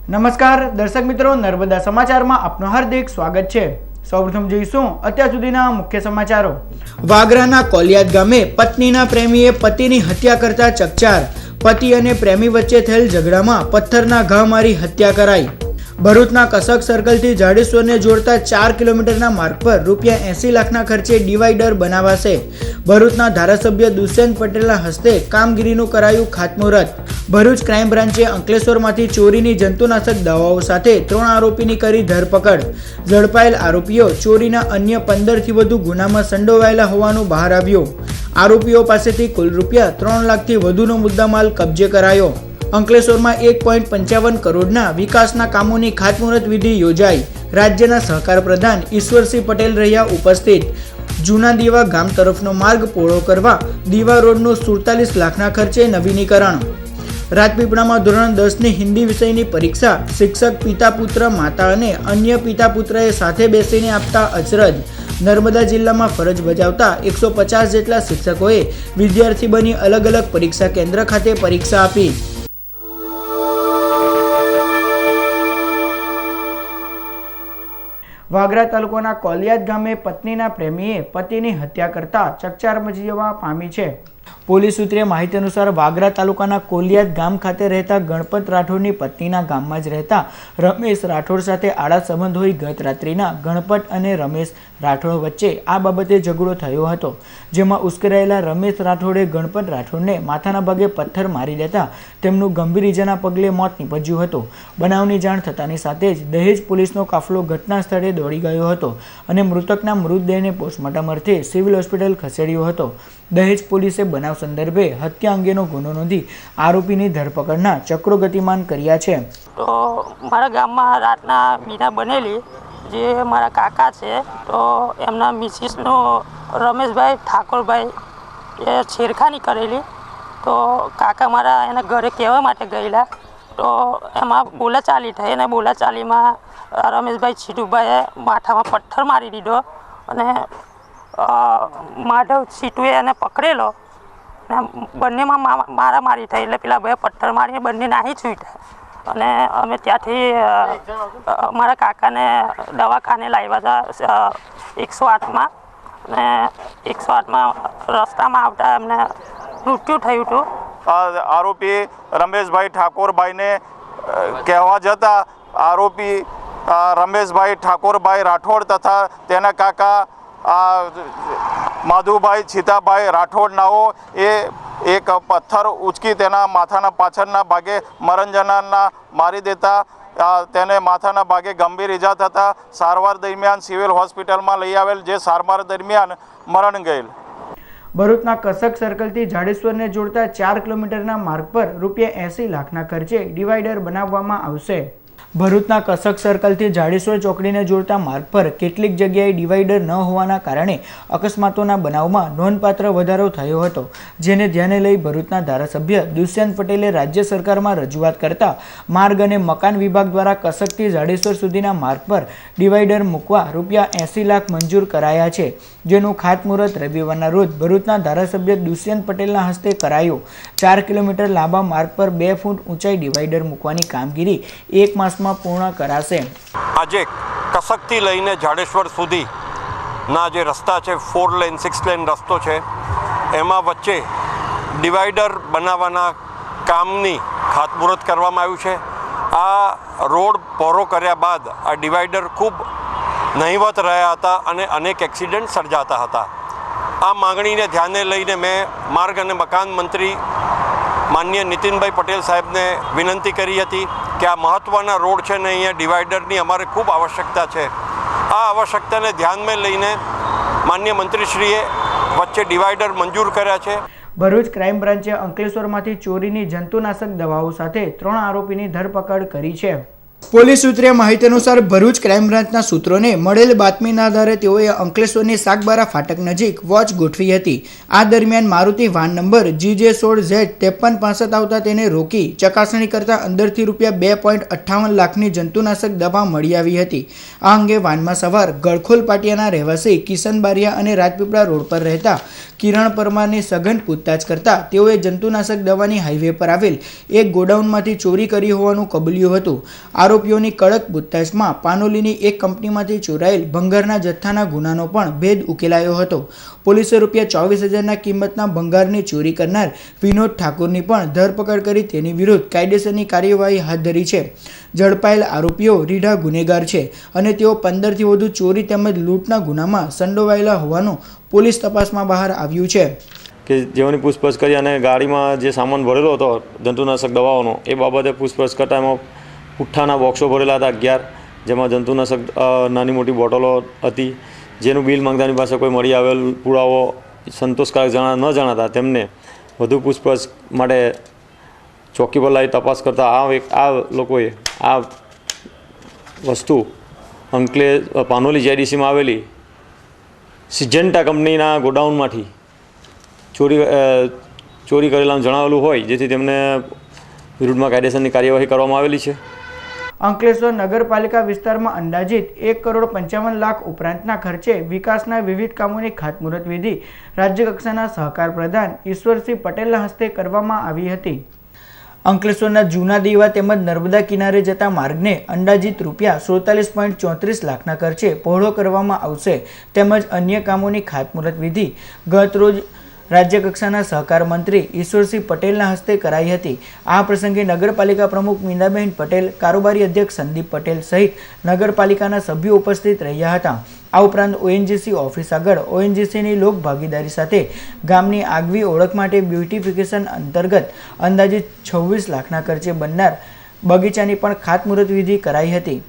નમસ્કાર દર્શક મિત્રો, નર્મદા સમાચારમાં આપનું હાર્દિક સ્વાગત છે। સૌપ્રથમ જોઈશું અત્યાર સુધીના મુખ્ય સમાચારો। વાગરાના કોલિયાદ ગામે પત્નીના પ્રેમીએ પતિની હત્યા કરતા ચકચાર। પતિ અને પ્રેમી વચ્ચે થયેલ ઝઘડામાં પથ્થરના ઘા મારી હત્યા કરાઈ। ભરૂચના કસક સર્કલથી જાડેશ્વરને જોડતા 4 કિલોમીટરના માર્ગ પર ₹80 લાખના ખર્ચે ડિવાઈડર બનાવાશે। ભરૂચના ધારાસભ્ય દુષ્યંત પટેલના હસ્તે કામગીરીનું કરાયું ખાતમુહૂર્ત। ભરૂચ ક્રાઇમ બ્રાન્ચે અંકલેશ્વરમાંથી ચોરીની જંતુનાશક દવાઓ સાથે 3 આરોપીની કરી ધરપકડ। ઝડપાયેલ આરોપીઓ ચોરીના અન્ય 15થી વધુ ગુનામાં સંડોવાયેલા હોવાનું બહાર આવ્યું। આરોપીઓ પાસેથી કુલ ₹3 લાખથી વધુનો મુદ્દામાલ કબજે કરાયો। અંકલેશ્વરમાં 1.55 કરોડના વિકાસના કામોની ખાતમુહૂર્ત વિધિ યોજાઈ। રાજ્યના સહકાર પ્રધાન ઈશ્વરસિંહ પટેલ રહ્યા ઉપસ્થિત। જૂના દીવા ગામ તરફનો માર્ગ પહોળો કરવા દીવા રોડનું 47 લાખના ખર્ચે નવીનીકરણ। રાજપીપળામાં ધોરણ 10ની હિન્દી વિષયની પરીક્ષા શિક્ષક પિતા પુત્ર માતા અને અન્ય પિતા પુત્રએ સાથે બેસીને આપતા અચરજ। નર્મદા જિલ્લામાં ફરજ બજાવતા 150 જેટલા શિક્ષકોએ વિદ્યાર્થી બની અલગ અલગ પરીક્ષા કેન્દ્ર ખાતે પરીક્ષા આપી। વાગરા તાલુકાના કોલિયાદ ગામે પત્નીના પ્રેમીએ પતિની હત્યા કરતા ચકચાર મચી જવા પામી છે। પોલીસ સૂત્રે માહિતી અનુસાર વાગરા તાલુકાના કોલિયાદ ગામ ખાતે રહેતા ગણપત રાઠોડની પત્નીના ગામમાં જ રહેતા રમેશ રાઠોડ સાથે આડા સંબંધ હોઈ ગત રાત્રિના ગણપત અને રમેશ રાઠોડ વચ્ચે આ બાબતે ઝઘડો થયો હતો, જેમાં ઉશ્કેરાયેલા રમેશ રાઠોડે ગણપત રાઠોડને માથાના ભાગે પથ્થર મારી દેતા તેમનું ગંભીર ઇજાના પગલે મોત નીપજ્યું હતું। બનાવની જાણ થતાની સાથે જ દહેજ પોલીસનો કાફલો ઘટના સ્થળે દોડી ગયો હતો અને મૃતકના મૃતદેહને પોસ્ટમોર્ટમ અર્થે સિવિલ હોસ્પિટલ ખસેડ્યો હતો। દહેજ પોલીસે બનાવ સંદર્ભે હત્યા અંગેનો ગુનો નોંધી આરોપીની ધરપકડના ચક્રો ગતિમાન કર્યા છે। તો મારા ગામમાં રાતના બીના બનેલી, જે મારા કાકા છે તો એમના મિસિસનો રમેશભાઈ ઠાકોરભાઈ એ છેડખાની કરેલી। તો કાકા મારા એના ઘરે કહેવા માટે ગયેલા, તો એમાં બોલાચાલી થઈ અને બોલાચાલીમાં રમેશભાઈ છીટુભાઈએ માથામાં પથ્થર મારી દીધો અને માધવ છીટુએ એને પકડેલો અને બંનેમાં મારામારી થઈ। એટલે પેલા ભાઈએ પથ્થર મારીને બંને નાહી છૂટ્યા અને અમે ત્યાંથી મારા કાકાને દવાખાને લાવ્યા હતા 108માં અને 108માં રસ્તામાં આવતા એમને મૃત્યુ થયું હતું। આરોપી રમેશભાઈ ઠાકોરભાઈને કહેવા જતાં આરોપી રમેશભાઈ ઠાકોરભાઈ રાઠોડ તથા તેના કાકા માધુભાઈ છીતાભાઈ રાઠોડ નાઓ એ એક પથ્થર ઉચકી તેના માથાના પાછળના ભાગે મરણજનારના મારી દેતા તેને માથાના ભાગે ગંભીર ઈજા થતાં સારવાર દરમિયાન સિવિલ હોસ્પિટલમાં લઈ આવેલ, જે સારવાર દરમિયાન મરણ ગયેલ। ભરૂચના કસક સર્કલથી જાડેશ્વરને જોડતા 4 કિલોમીટરના માર્ગ પર ₹80 લાખના ખર્ચે ડિવાઈડર બનાવવામાં આવશે। ભરૂચના કસક સર્કલથી જાડેશ્વર ચોકડીને જોડતા માર્ગ પર કેટલીક જગ્યાએ ડિવાઈડર ન હોવાના કારણે અકસ્માતોના બનાવમાં નોંધપાત્ર વધારો થયો હતો, જેને ધ્યાને લઈ ભરૂચના ધારાસભ્ય દુષ્યંત પટેલે રાજ્ય સરકારમાં રજૂઆત કરતા માર્ગ અને મકાન વિભાગ દ્વારા કસકથી જાડેશ્વર સુધીના માર્ગ પર ડિવાઈડર મૂકવા ₹80 લાખ મંજૂર કરાયા છે, જેનું ખાતમુહૂર્ત રવિવારના રોજ ભરૂચના ધારાસભ્ય દુષ્યંત પટેલના હસ્તે કરાયું। 4 કિલોમીટર લાંબા માર્ગ પર 2 ફૂટ ઊંચાઈ ડિવાઈડર મૂકવાની કામગીરી 1 માસમાં પૂર્ણ કરાશે। આજે કસકથી લઈને જાડેશ્વર સુધીના જે રસ્તા છે 4 લેન 6 લેન રસ્તો છે, એમાં વચ્ચે ડિવાઈડર બનાવવાના કામની ખાતમુહૂર્ત કરવામાં આવ્યું છે। આ રોડ પહોળો કર્યા બાદ આ ડિવાઈડર ખૂબ નહીવત રહ્યા હતા અને અનેક એક્સિડન્ટ સર્જાતા હતા। આ માંગણીને ધ્યાને લઈને મેં માર્ગ અને મકાન મંત્રી માનનીય નીતિનભાઈ પટેલ સાહેબને વિનંતી કરી હતી કે આ મહત્ત્વના રોડ છે ને અહીંયા ડિવાઈડરની અમારે ખૂબ આવશ્યકતા છે। આ આવશ્યકતાને ધ્યાનમાં લઈને માનનીય મંત્રીશ્રીએ વચ્ચે ડિવાઈડર મંજૂર કર્યા છે। ભરૂચ ક્રાઇમ બ્રાન્ચે અંકલેશ્વરમાંથી ચોરીની જંતુનાશક દવાઓ સાથે 3 આરોપીની ધરપકડ કરી છે। પોલીસ સૂત્રે માહિતી અનુસાર ભરૂચ ક્રાઇમ બ્રાન્ચના સૂત્રોને મળેલ બાતમીના આધારે તેઓએ અંકલેશ્વરની સાગબારા ફાટક નજીક વોચ ગોઠવી હતી। આ દરમિયાન મારુતિ વાન નંબર GJ16Z5365 આવતા તેને રોકી ચકાસણી કરતા અંદરથી ₹2.58 લાખની જંતુનાશક દવા મળી આવી હતી। આ અંગે વાનમાં સવાર ગળખોલ પાટિયાના રહેવાસી કિશન બારિયા અને રાજપીપળા રોડ પર રહેતા કિરણ પરમારની સઘન પૂછતાછ કરતા તેઓએ જંતુનાશક દવાની હાઈવે પર આવેલ એક ગોડાઉનમાંથી ચોરી કરી હોવાનું કબૂલ્યું હતું. આરોપીઓની કડક પૂછતાછમાં પાનોલીની એક કંપનીમાંથી ચોરાયેલ ભંગારના જથ્થાના ગુનાનો પણ ભેદ ઉકેલાયો હતો. પોલીસે ₹24,000 કિંમતના ભંગારની ચોરી કરનાર વિનોદ ઠાકોરની પણ ધરપકડ કરી તેની વિરુદ્ધ કાયદેસરની કાર્યવાહી હાથ ધરી છે. ઝડપાયેલ આરોપીઓ રીઢા ગુનેગાર છે અને તેઓ 15થી વધુ ચોરી તેમજ લૂંટના ગુનામાં સંડોવાયેલા હોવાનું પોલીસ તપાસમાં બહાર આવ્યું છે. કે જેઓની પૂછપરછ કરી અને ગાડીમાં જે સામાન ભરેલો હતો જંતુનાશક દવાઓનો એ બાબતે પૂછપરછ કરતાં એમાં પુઠ્ઠાના બોક્સો ભરેલા હતા 11, જેમાં જંતુનાશક નાની મોટી બોટલો હતી, જેનું બિલ માંગતાની પાસે કોઈ મળી આવેલ પુરાવો સંતોષકારક ન જણાતા તેમને વધુ પૂછપરછ માટે ચોકી પર લાવી તપાસ કરતાં આ લોકોએ આ વસ્તુ પાનોલી JDCમાં આવેલી સિજન્ટા કંપનીના ગોડાઉનમાંથી ચોરી કરેલાનું જણાવેલું હોય, જેથી તેમને વિરુદ્ધમાં કાયદેસરની કાર્યવાહી કરવામાં આવેલી છે. અંકલેશ્વર નગરપાલિકા વિસ્તારમાં અંદાજિત 1,55 લાખ ઉપરાંતના ખર્ચે વિકાસના વિવિધ કામોની ખાતમુહૂર્ત વિધિ રાજ્યકક્ષાના સહકાર પ્રધાન ઈશ્વરસિંહ પટેલના હસ્તે કરવામાં આવી હતી. અંકલેશ્વરના જૂના દીવા તેમજ નર્મદા કિનારે જતા માર્ગને અંદાજિત ₹47.34 લાખના ખર્ચે પહોળો કરવામાં આવશે તેમજ અન્ય કામોની ખાતમુહૂર્ત વિધિ ગત રોજ રાજ્યકક્ષાના સહકાર મંત્રી ઈશ્વરસિંહ પટેલના હસ્તે કરાઈ હતી. આ પ્રસંગે નગરપાલિકા પ્રમુખ મીનાબેન પટેલ, કારોબારી અધ્યક્ષ સંદીપ પટેલ સહિત નગરપાલિકાના સભ્યો ઉપસ્થિત રહ્યા હતા. આ ઉપરાંત ONGC ઓફિસ આગળ ONGCની લોક ભાગીદારી સાથે ગામની આગવી ઓળખ માટે બ્યુટિફિકેશન અંતર્ગત અંદાજિત 26 લાખના ખર્ચે બનનાર બગીચાની પણ ખાતમુહૂર્ત વિધિ કરાઈ હતી.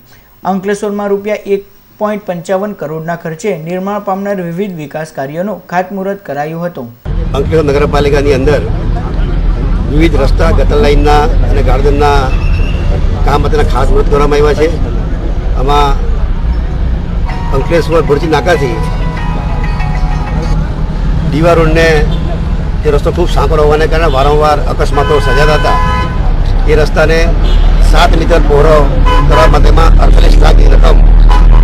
અંકલેશ્વરમાં ₹1.55 કરોડના ખર્ચે નિર્માણ પામનાર વિવિધ વિકાસ કાર્યોનું ખાતમુહૂર્ત કરાયું હતું. અંકલેશ્વર નગરપાલિકાની અંદર વિવિધ રસ્તા, ગટર લાઇનના અને ગાર્ડનના કામ માટેના ખાસ મુહૂર્ત કરવામાં આવ્યા છે. આમાં અંકલેશ્વર ભુરજી નાકાથી દીવા રોડને એ રસ્તો ખૂબ સાંકડો હોવાને કારણે વારંવાર અકસ્માતો સર્જાતા હતા. એ રસ્તાને 7 મીટર પહોળો કરવા માટેમાં 48 લાખની રકમ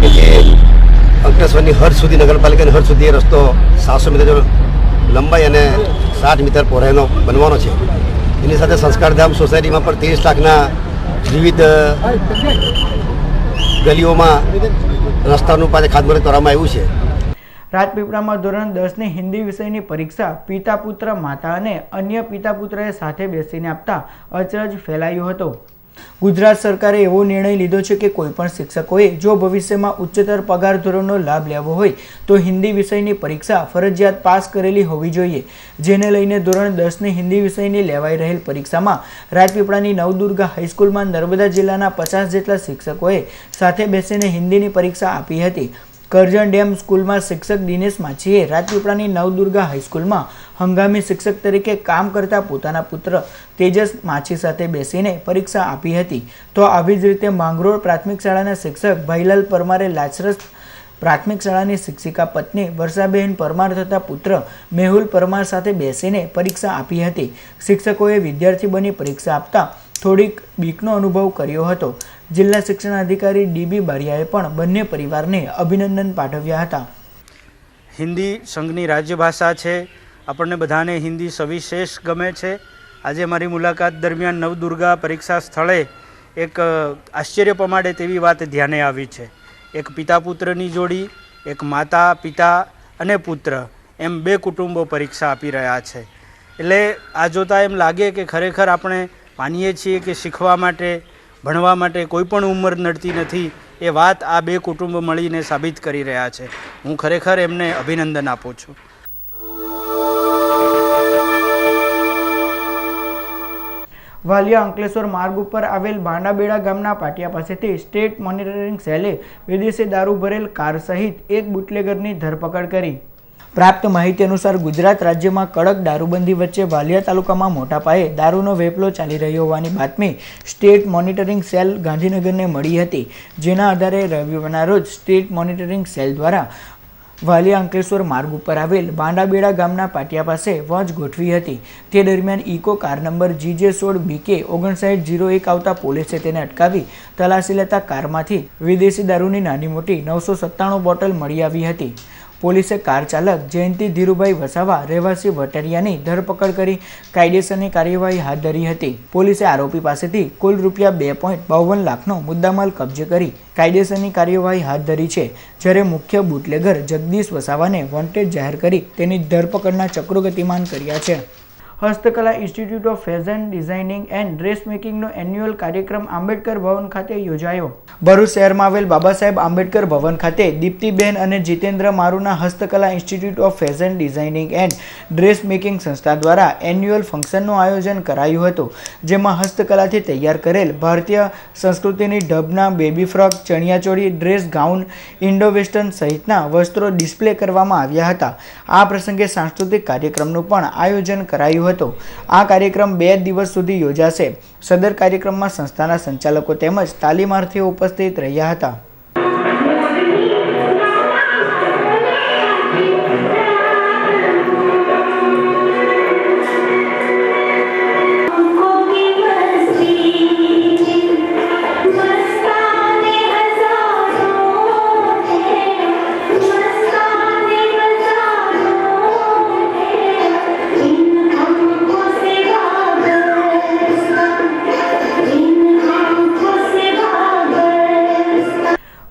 કે જે અંકલેશ્વરની હદ સુધી, નગરપાલિકાની હદ સુધી એ રસ્તો 700 મીટર લંબાઈ અને 60 મીટર પહોળાઈનો બનવાનો છે. એની સાથે સંસ્કારધામ સોસાયટીમાં પણ 30 લાખના વિવિધ ગલીઓમાં રસ્તાનું પાસે ખાતમુહૂર્ત કરવામાં આવ્યું છે. રાજપીપળામાં ધોરણ 10ની હિન્દી વિષયની પરીક્ષા પિતા પુત્ર માતા અને અન્ય પિતા પુત્રએ સાથે બેસીને આપતા અચરજ ફેલાયો હતો. ગુજરાત સરકારે એવો નિર્ણય લીધો છે કે કોઈપણ શિક્ષકોએ જો ભવિષ્યમાં ઉચ્ચતર પગાર ધોરણનો લાભ લેવો હોય તો હિન્દી વિષયની પરીક્ષા ફરજિયાત પાસ કરેલી હોવી જોઈએ. જેને લઈને ધોરણ 10ની હિન્દી વિષયની લેવાઈ રહેલ પરીક્ષામાં રાજપીપળાની નવદુર્ગા હાઈસ્કૂલમાં નર્મદા જિલ્લાના 50 જેટલા શિક્ષકોએ સાથે બેસીને હિન્દીની પરીક્ષા આપી હતી. કરજણ ડેમ સ્કૂલમાં શિક્ષક દિનેશ માછીએ રાજપીપળાની નવદુર્ગા હાઈસ્કૂલમાં હંગામી શિક્ષક તરીકે કામ કરતા પોતાના પુત્ર તેજસ માછી સાથે બેસીને પરીક્ષા આપી હતી. તો આવી જ રીતે માંગરોળ પ્રાથમિક શાળાના શિક્ષક ભાઈલાલ પરમારે લાચરસ પ્રાથમિક શાળાની શિક્ષિકા પત્ની વર્ષાબેન પરમાર તથા પુત્ર મેહુલ પરમાર સાથે બેસીને પરીક્ષા આપી હતી. શિક્ષકોએ વિદ્યાર્થી બની પરીક્ષા આપતા થોડીક બીકનો અનુભવ કર્યો હતો. જિલ્લા શિક્ષણ અધિકારી DB બારિયાએ પણ બંને પરિવારને અભિનંદન પાઠવ્યા હતા. હિન્દી સંઘની રાજ્યભાષા છે. આપણને બધાને હિન્દી સવિશેષ ગમે છે. આજે મારી મુલાકાત દરમિયાન નવદુર્ગા પરીક્ષા સ્થળે એક આશ્ચર્ય પમાડે તેવી વાત ધ્યાને આવી છે. એક પિતા પુત્રની જોડી, એક માતા પિતા અને પુત્ર એમ 2 કુટુંબો પરીક્ષા આપી રહ્યા છે. એટલે આ જોતાં એમ લાગે કે ખરેખર આપણે માનીએ છીએ કે શીખવા માટે, ભણવા માટે કોઈ પણ ઉંમર નડતી નથી. એ વાત આ 2 કુટુંબ મળીને સાબિત કરી રહ્યા છે. હું ખરેખર એમને અભિનંદન આપું છું. વાલિયા અંકલેશ્વર માર્ગ ઉપર આવેલ બાંડાબેડા ગામના પાટિયા પાસેથી સ્ટેટ મોનિટરિંગ સેલે વિદેશી દારૂ ભરેલ કાર સહિત એક બુટલેગરની ધરપકડ કરી. પ્રાપ્ત માહિતી અનુસાર ગુજરાત રાજ્યમાં કડક દારૂબંધી વચ્ચે વાલિયા તાલુકામાં મોટા પાયે દારૂનો વેપલો ચાલી રહ્યો હોવાની બાતમી સ્ટેટ મોનિટરિંગ સેલ ગાંધીનગરને મળી હતી. જેના આધારે રવિવારના રોજ સ્ટેટ મોનિટરિંગ સેલ દ્વારા વાલિયા અંકલેશ્વર માર્ગ ઉપર આવેલ બાંડાબેડા ગામના પાટિયા પાસે વોચ ગોઠવી હતી. તે દરમિયાન ઇકો કાર નંબર GJ16BK 5901 આવતા પોલીસે તેને અટકાવી તલાશી લેતા કારમાંથી વિદેશી દારૂની નાની મોટી 997 બોટલ મળી આવી હતી. પોલીસે કાર ચાલક જયંતિ ધીરુભાઈ વસાવા રહેવાસી વટરિયાની ધરપકડ કરી કાયદેસરની કાર્યવાહી હાથ ધરી હતી. પોલીસે આરોપી પાસેથી કુલ રૂપિયા 2.52 લાખનો મુદ્દામાલ કબજે કરી કાયદેસરની કાર્યવાહી હાથ ધરી છે. જ્યારે મુખ્ય બુટલેગર જગદીશ વસાવાને વોન્ટેડ જાહેર કરી તેની ધરપકડના ચક્રો ગતિમાન કર્યા છે. Hastkala institute of fashion designing and dress મેકિંગનો એન્યુઅલ કાર્યક્રમ આંબેડકર ભવન ખાતે યોજાયો. ભરૂચ શહેરમાં આવેલ બાબા સાહેબ આંબેડકર ભવન ખાતે દીપ્તિબેન અને જીતેન્દ્ર મારુના હસ્તકલા institute of fashion designing and dress making સંસ્થા દ્વારા એન્યુઅલ ફંક્શનનું આયોજન કરાયું હતું. જેમાં હસ્તકલાથી તૈયાર કરેલ ભારતીય સંસ્કૃતિની ઢબના બેબી ફ્રોક, ચણિયાચોળી, ડ્રેસ ગાઉન, ઇન્ડો વેસ્ટર્ન સહિતના વસ્ત્રો ડિસ્પ્લે કરવામાં આવ્યા હતા. આ પ્રસંગે સાંસ્કૃતિક કાર્યક્રમનું પણ આયોજન કરાયું હતો. આ કાર્યક્રમ 2 દિવસ સુધી યોજાશે. સદર કાર્યક્રમમાં સંસ્થાના સંચાલકો તેમજ તાલીમાર્થીઓ ઉપસ્થિત રહ્યા હતા.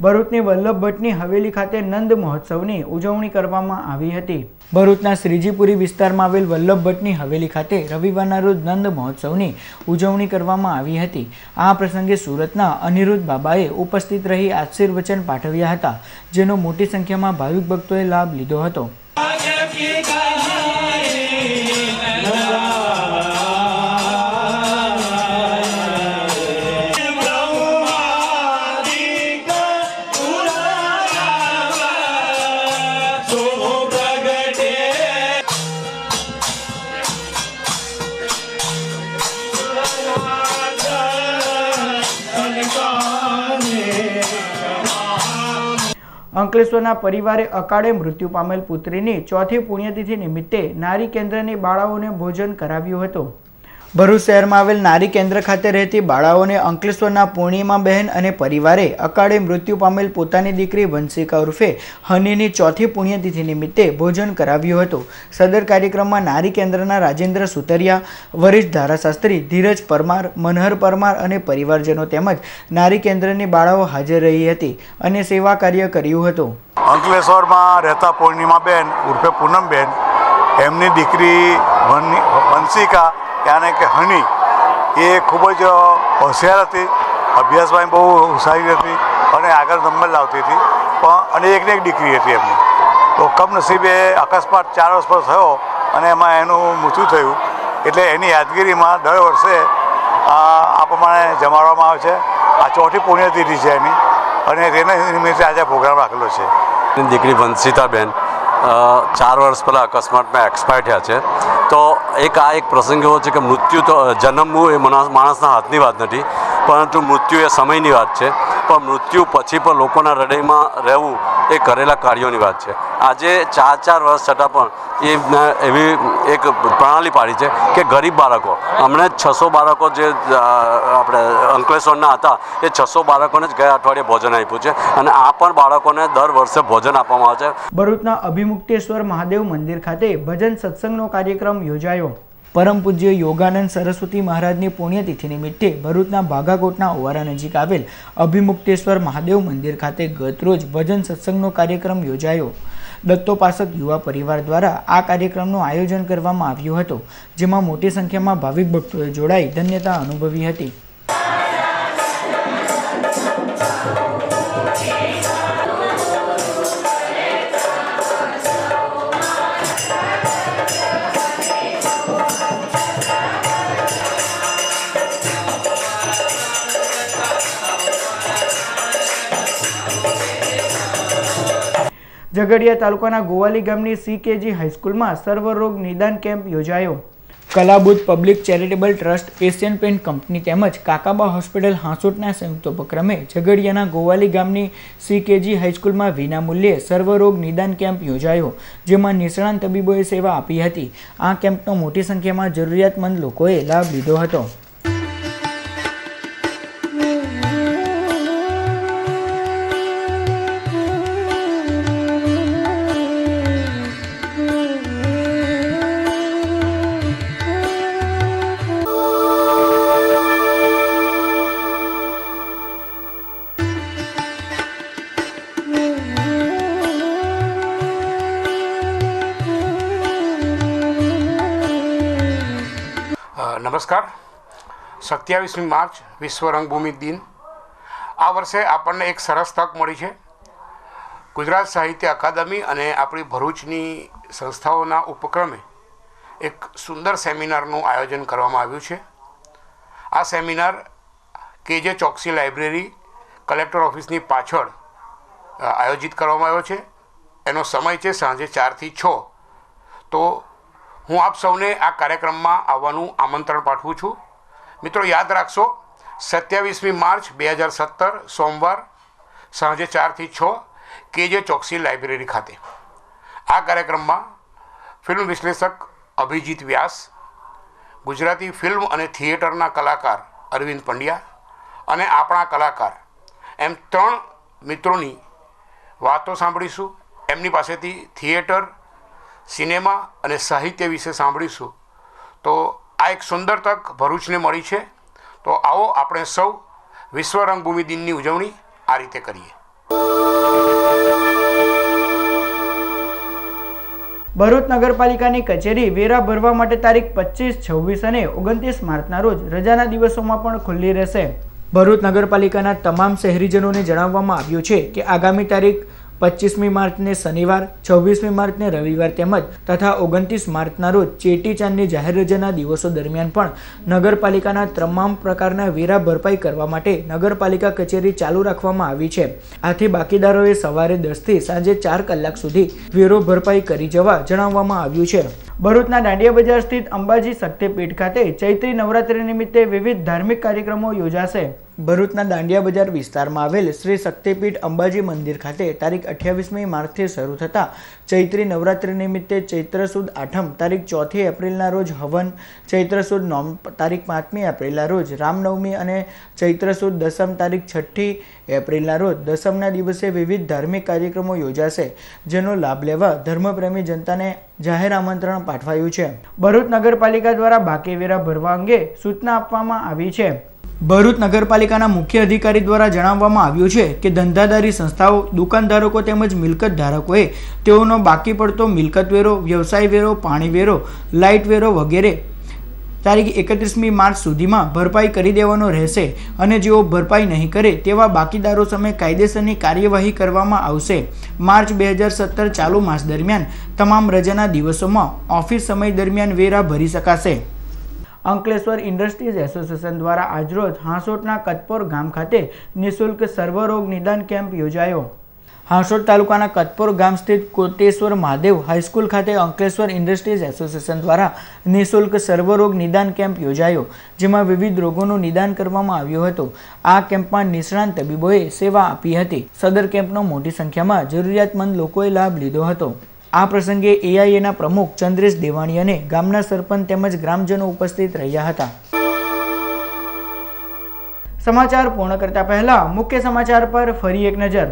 ભરૂચની વલ્લભ ભટ્ટની હવેલી ખાતે નંદ મહોત્સવની ઉજવણી કરવામાં આવી હતી. ભરૂચના શ્રીજીપુરી વિસ્તારમાં આવેલ વલ્લભ ભટ્ટની હવેલી ખાતે રવિવારના રોજ નંદ મહોત્સવની ઉજવણી કરવામાં આવી હતી. આ પ્રસંગે સુરતના અનિરુદ્ધ બાબાએ ઉપસ્થિત રહી આશીર્વચન પાઠવ્યા હતા, જેનો મોટી સંખ્યામાં ભાવિક ભક્તોએ લાભ લીધો હતો. અંકલેશ્વરના પરિવારે અકાળે મૃત્યુ પામેલ પુત્રીની 4થી પુણ્યતિથિ નિમિત્તે નારી કેન્દ્રની બાળાઓને ભોજન કરાવ્યું હતું. ભરૂચ શહેરમાં આવેલ નારી કેન્દ્ર ખાતે રહેતી બાળાઓને અંકલેશ્વરના પૂર્ણિમાબહેન અને પરિવારે અકાળે મૃત્યુ પામેલ પોતાની દીકરી વંશિકા ઉર્ફે હનીની 4થી પુણ્યતિથિ નિમિત્તે ભોજન કરાવ્યું હતું. સદર કાર્યક્રમમાં નારી કેન્દ્રના રાજેન્દ્ર સુતરિયા, વરિષ્ઠ ધારાશાસ્ત્રી ધીરજ પરમાર, મનહર પરમાર અને પરિવારજનો તેમજ નારી કેન્દ્રની બાળાઓ હાજર રહી હતી અને સેવા કાર્ય કર્યું હતું. અંકલેશ્વરમાં રહેતા પૂર્ણિમાબેન ઉર્ફે પૂનમબેન, એમની દીકરી વંશિકા યાને કે હની એ ખૂબ જ હોશિયાર હતી, અભ્યાસમાં બહુ હોશિયારી હતી અને આગળ નંબર લાવતી હતી. પણ અને એકને એક દીકરી હતી એમની. તો કમનસીબે અકસ્માત 4 વર્ષ પર થયો અને એમાં એનું મૃત્યુ થયું. એટલે એની યાદગીરીમાં દર વર્ષે આ પ્રમાણે જમાડવામાં આવે છે. આ 4થી પુણ્યતિથિ છે એની અને તેના નિમિત્તે આજે પ્રોગ્રામ રાખેલો છે. દીકરી વંશિતાબેન 4 વર્ષ પહેલાં અકસ્માતમાં એક્સપાયર થયા છે. તો આ એક પ્રસંગ એવો છે કે મૃત્યુ તો જન્મવું એ માણસના હાથની વાત નથી, પરંતુ મૃત્યુ એ સમયની વાત છે. પણ મૃત્યુ પછી પણ લોકોના હૃદયમાં રહેવું એ કરેલા કાર્યોની વાત છે. આજે 4 વર્ષ છતાં પણ એ એવી એક પ્રણાલી પાડી છે કે ગરીબ બાળકો, હમણાં જ 600 બાળકો જે આપણે અંકલેશ્વરના હતા એ 600 બાળકોને જ ગયા અઠવાડિયે ભોજન આપ્યું છે અને આ પણ બાળકોને દર વર્ષે ભોજન આપવામાં આવે છે. ભરૂચના અભિમુક્તેશ્વર મહાદેવ મંદિર ખાતે ભજન સત્સંગનો કાર્યક્રમ યોજાયો. પરમ પૂજ્ય યોગાનંદ સરસ્વતી મહારાજની પુણ્યતિથિ નિમિત્તે ભરૂચના ભાગાકોટના ઓવારા નજીક આવેલ અભિમુક્તેશ્વર મહાદેવ મંદિર ખાતે ગતરોજ ભજન સત્સંગનો કાર્યક્રમ યોજાયો. દત્તોપાસક યુવા પરિવાર દ્વારા આ કાર્યક્રમનું આયોજન કરવામાં આવ્યું હતું, જેમાં મોટી સંખ્યામાં ભાવિક ભક્તોએ જોડાઈ ધન્યતા અનુભવી હતી. ઝઘડિયા તાલુકાના ગોવાલી ગામની CKG હાઈસ્કૂલમાં સર્વરોગ નિદાન કેમ્પ યોજાયો. Kalabuddh public charitable trust, Asian paint company તેમજ કાકાબા હોસ્પિટલ હાંસોટના સંયુક્ત ઉપક્રમે ઝઘડિયાના ગોવાલી ગામની CKG હાઈસ્કૂલમાં વિનામૂલ્યે સર્વરોગ નિદાન કેમ્પ યોજાયો, જેમાં નિષ્ણાંત તબીબોએ સેવા આપી હતી. આ કેમ્પનો મોટી સંખ્યામાં જરૂરિયાતમંદ લોકોએ લાભ લીધો હતો. નમસ્કાર. 27મી માર્ચ વિશ્વ રંગભૂમિ દિન. આ વર્ષે આપણને એક સરસ તક મળી છે. ગુજરાત સાહિત્ય અકાદમી અને આપણી ભરૂચની સંસ્થાઓના ઉપક્રમે એક સુંદર સેમિનારનું આયોજન કરવામાં આવ્યું છે. આ seminar KJ Choksi library collector ઓફિસની પાછળ આયોજિત કરવામાં આવ્યો છે. એનો સમય છે સાંજે 4 થી 6. તો હું આપ સૌને આ કાર્યક્રમમાં આવવાનું આમંત્રણ પાઠવું છું. મિત્રો, યાદ રાખશો, 27મી માર્ચ 2017 સોમવાર સાંજે 4 થી 6 KJ ચોકસી લાઇબ્રેરી ખાતે. આ કાર્યક્રમમાં ફિલ્મ વિશ્લેષક અભિજીત વ્યાસ, ગુજરાતી ફિલ્મ અને થિયેટરના કલાકાર અરવિંદ પંડ્યા અને આપણા કલાકાર એમ 3 મિત્રોની વાતો સાંભળીશું. એમની પાસેથી થિયેટર, સિનેમા અને સાહિત્ય વિશે સાંભળીશું. તો આ એક સુંદર તક ભરૂચને મળી છે. તો આવો આપણે સૌ વિશ્વ રંગભૂમિ દિનની ઉજવણી આ રીતે કરીએ. ભરૂચ નગરપાલિકાની કચેરી વેરા ભરવા માટે તારીખ 25, 26 અને 29 માર્ચના રોજ રજાના દિવસોમાં પણ ખુલ્લી રહેશે. ભરૂચ નગરપાલિકાના તમામ શહેરીજનોને જણાવવામાં આવ્યું છે કે આગામી તારીખ 25મી માર્ચને શનિવાર, 26મી માર્ચને રવિવાર તેમજ તથા 29 માર્ચના રોજ ચેટીચાંદની જાહેર રજાના દિવસો દરમિયાન પણ નગરપાલિકાના તમામ પ્રકારના વેરા ભરપાઈ કરવા માટે નગરપાલિકા કચેરી ચાલુ રાખવામાં આવી છે. આથી બાકીદારોએ સવારે 10 થી સાંજે 4 કલાક સુધી વેરો ભરપાઈ કરી જવા જણાવવામાં આવ્યું છે. ભરૂચના દાંડિયા બજાર સ્થિત અંબાજી શક્તિપીઠ ખાતે ચૈત્રી નવરાત્રી નિમિત્તે વિવિધ ધાર્મિક કાર્યક્રમો યોજાશે. ભરૂચના દાંડિયા બજાર વિસ્તારમાં આવેલ શ્રી શક્તિપીઠ અંબાજી મંદિર ખાતે તારીખ 28મી માર્ચથી શરૂ થતા ચૈત્રી નવરાત્રી નિમિત્તે ચૈત્ર સુદ આઠમ તારીખ 4 એપ્રિલના રોજ હવન, ચૈત્ર સુદ નોમ તારીખ 5મી એપ્રિલના રોજ રામનવમી અને ચૈત્ર સુદ દસમ તારીખ 6 એપ્રિલના રોજ દસમના દિવસે વિવિધ ધાર્મિક કાર્યક્રમો યોજાશે, જેનો લાભ લેવા ધર્મપ્રેમી જનતાને જાહેર આમંત્રણ પાઠવાયું છે. ભરૂચ નગરપાલિકા દ્વારા બાકી વેરા ભરવા અંગે સૂચના આપવામાં આવી છે. ભરૂચ નગરપાલિકાના મુખ્ય અધિકારી દ્વારા જણાવવામાં આવ્યું છે કે ધંધાદારી સંસ્થાઓ, દુકાનધારકો તેમજ મિલકત ધારકોએ તેઓનો બાકી પડતો મિલકત વેરો, વ્યવસાય વેરો, પાણી વેરો, લાઇટ વેરો વગેરે તારીખ 31મી માર્ચ સુધીમાં ભરપાઈ કરી દેવાનો રહેશે અને જેઓ ભરપાઈ નહીં કરે તેવા બાકીદારો સામે કાયદેસરની કાર્યવાહી કરવામાં આવશે. માર્ચ 2017 ચાલુ માસ દરમિયાન તમામ રજાના દિવસોમાં ઓફિસ સમય દરમિયાન વેરા ભરી શકાશે. અંકલેશ્વર ઇન્ડસ્ટ્રીઝ એસોસિએશન દ્વારા આજરોજ હાંસોટના કતપોર ગામ ખાતે નિઃશુલ્ક સર્વરોગ નિદાન કેમ્પ યોજાયો. હાંસોટ તાલુકાના કતપોર ગામ સ્થિત કોટેશ્વર મહાદેવ હાઈસ્કૂલ ખાતે અંકલેશ્વર ઇન્ડસ્ટ્રીઝ એસોસિએશન દ્વારા નિઃશુલ્ક સર્વરોગ નિદાન કેમ્પ યોજાયો, જેમાં વિવિધ રોગોનું નિદાન કરવામાં આવ્યું હતું. આ કેમ્પમાં નિષ્ણાંત તબીબોએ સેવા આપી હતી. સદર કેમ્પનો મોટી સંખ્યામાં જરૂરિયાતમંદ લોકોએ લાભ લીધો હતો. આ પ્રસંગે AIAના પ્રમુખ ચંદ્રેશ દેવાણી અને ગામના સરપંચ તેમજ ગ્રામજનો ઉપસ્થિત રહ્યા હતા. સમાચાર પૂર્ણ કરતા પહેલા મુખ્ય સમાચાર પર ફરી એક નજર.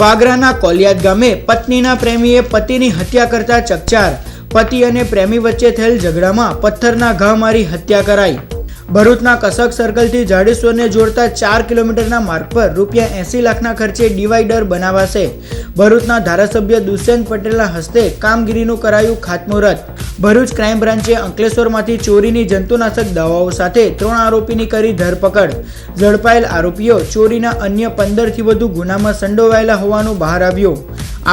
વાગરાના કોલિયાદ ગામે પત્નીના પ્રેમીએ પતિની હત્યા કરતા ચકચાર. પતિ અને પ્રેમી વચ્ચે થયેલ ઝઘડામાં પથ્થરના ઘા મારી હત્યા કરાઈ. ભરૂચના કસક સર્કલથી જાડેશ્વરને જોડતા 4 કિલોમીટરના માર્ગ પર ₹80 લાખના ખર્ચે ડિવાઈડર બનાવાશે. ભરૂચના ધારાસભ્ય દુષ્યંત પટેલના હસ્તે કામગીરીનું કરાયું ખાતમુહૂર્ત. ભરૂચ ક્રાઇમ બ્રાન્ચે અંકલેશ્વરમાંથી ચોરીની જંતુનાશક દવાઓ સાથે 3 આરોપીની કરી ધરપકડ. ઝડપાયેલ આરોપીઓ ચોરીના અન્ય 15થી વધુ ગુનામાં સંડોવાયેલા હોવાનું બહાર આવ્યું.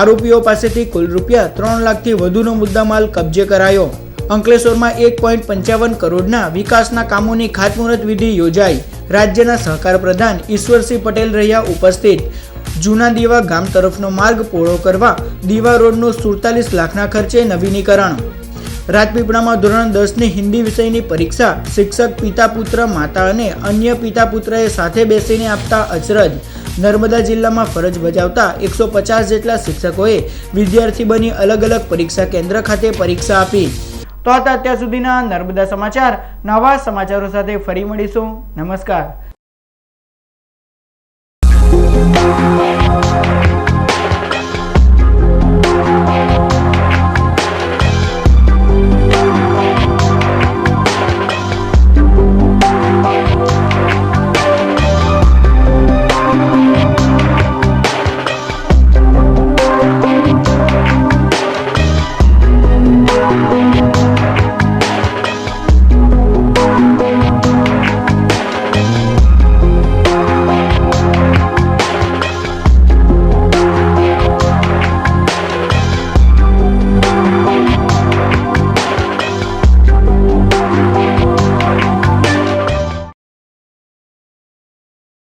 આરોપીઓ પાસેથી કુલ ₹3 લાખથી વધુનો મુદ્દામાલ કબજે કરાયો. અંકલેશ્વરમાં 1.55 કરોડના વિકાસના કામોની ખાતમુહૂર્ત વિધિ યોજાઈ. રાજ્યના સહકાર પ્રધાન ઈશ્વરસિંહ પટેલ રહ્યા ઉપસ્થિત. જૂના દીવા ગામ તરફનો માર્ગ પહોળો કરવા દીવા રોડનું 47 લાખના ખર્ચે નવીનીકરણ. રાજપીપળામાં ધોરણ 10ની હિન્દી વિષયની પરીક્ષા શિક્ષક પિતા પુત્ર, માતા અને અન્ય પિતા પુત્રએ સાથે બેસીને આપતા અચરજ. નર્મદા જિલ્લામાં ફરજ બજાવતા 150 જેટલા શિક્ષકોએ વિદ્યાર્થી બની અલગ અલગ પરીક્ષા કેન્દ્ર ખાતે પરીક્ષા આપી. તો હતા અત્યાર સુધીના નર્મદા સમાચાર. નવા સમાચારો સાથે ફરી મળીશું. નમસ્કાર.